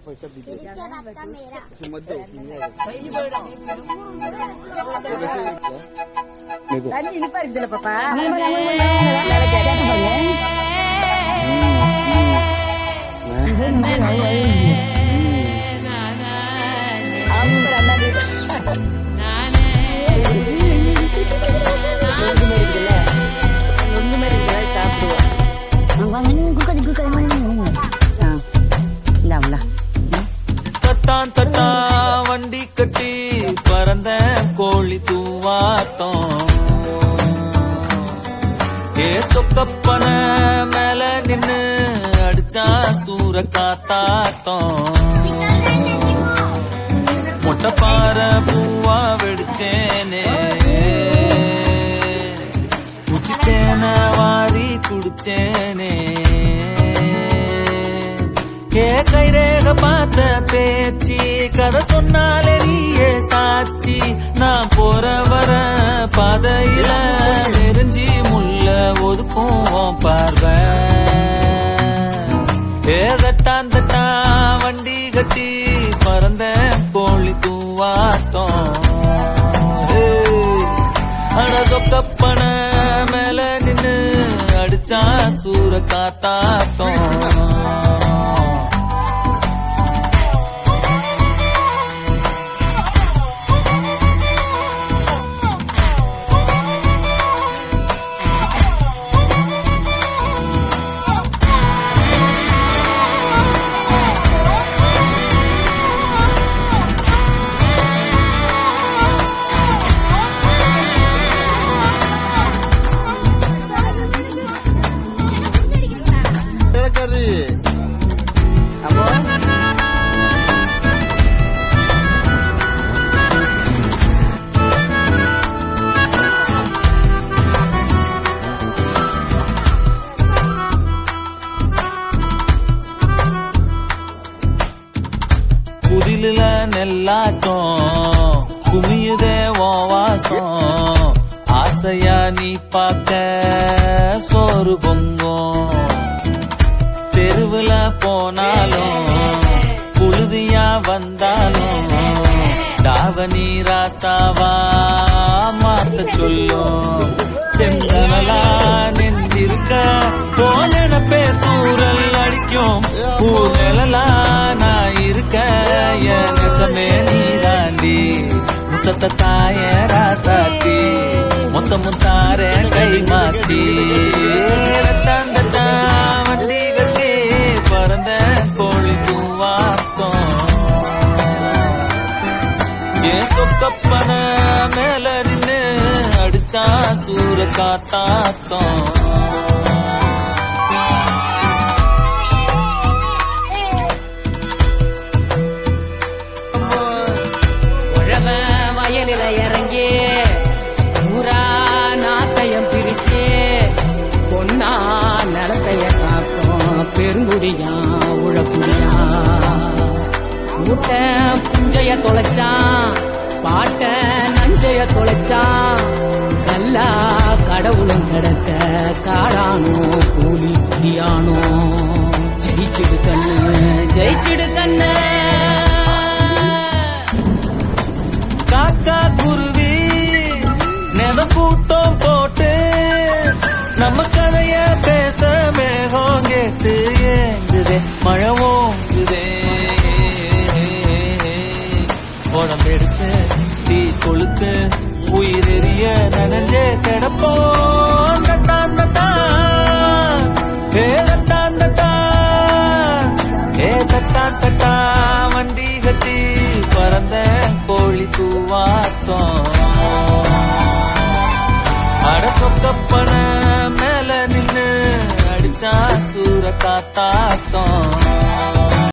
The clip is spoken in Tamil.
पैसा भी दे मत दो पापा தட்டான் தட்டா வண்டி கட்டி பறந்த கோழி தூவாத்தம் ஏ சொக்கப்பன மேல நின்னு அடிச்சா சூற காத்தாத்தம் மொட்டை பாற பூவா வெடிச்சேனே உச்சித்தேன வாரி குடிச்சேனே ஏ கைரேக பார்த்த பேச்சு கதை சொன்னாலே நீயே சாட்சி நான் போற வர பாதையில நெருஞ்சி முள்ள ஒதுக்கும் பார்வை ஏ தட்டான் தட்டா வண்டி கட்டி பறந்த கோழி தூவாத்தம் அட சொக்கப்பன மேல நின்னு அடிச்சா சூற காத்தாத்தம் குதில நெல்லாட்டம் குமியுதே வாசம் ஆசையா நீ பார்க்க சோறு பொங்கும் தெருவுல போனாலும் புழுதியா வந்தாலும் தாவணி ராசாவா மாத்த சொல்லும் செந்தனலா நெஞ்சிருக்க போன பேர் தூரல் அடிக்கும் பூநெலலா நான் இருக்க என் நெசமே நீ தாண்டி முத்தத்த தாய ராசாத்தி மொத்த முத்தார கை மாத்தி ரத்தாந்தத்தா வண்டி கட்டி பறந்த கோழி தூவாத்தம் ஏன் சொக்கப்பன மேல நின்னு அடிச்சா சூற காத்தாத்தம் வயலில இறங்கி ஊரா நாத்தையம் பிரிச்சு பொன்னா நிலத்தைய காக்கும் பெருங்குடியா உழக்குடியா ஊட்ட புஞ்சைய தொலைச்சான் பாட்ட நஞ்சைய தொலைச்சான் கல்லா கடவுளும் கிடக்க காடானோ கூலி குடியானோ ஜெயிச்சிடு கண்ணு ஜெயிச்சிடு கண்ணு காக்கா குருவி நெத கூட்டம் போட்டு நம்ம கதைய பேச மேகம் கேட்டு ஏங்குதே மழை ஓங்குதே உடம்பெடுத்து தீ கொளுத்து உயிரெறிய நனைஞ்சே கிடப்போம் தட்டான் தட்டான் ஏ தட்டான் தட்டான் ஏ தட்டான் தட்டான்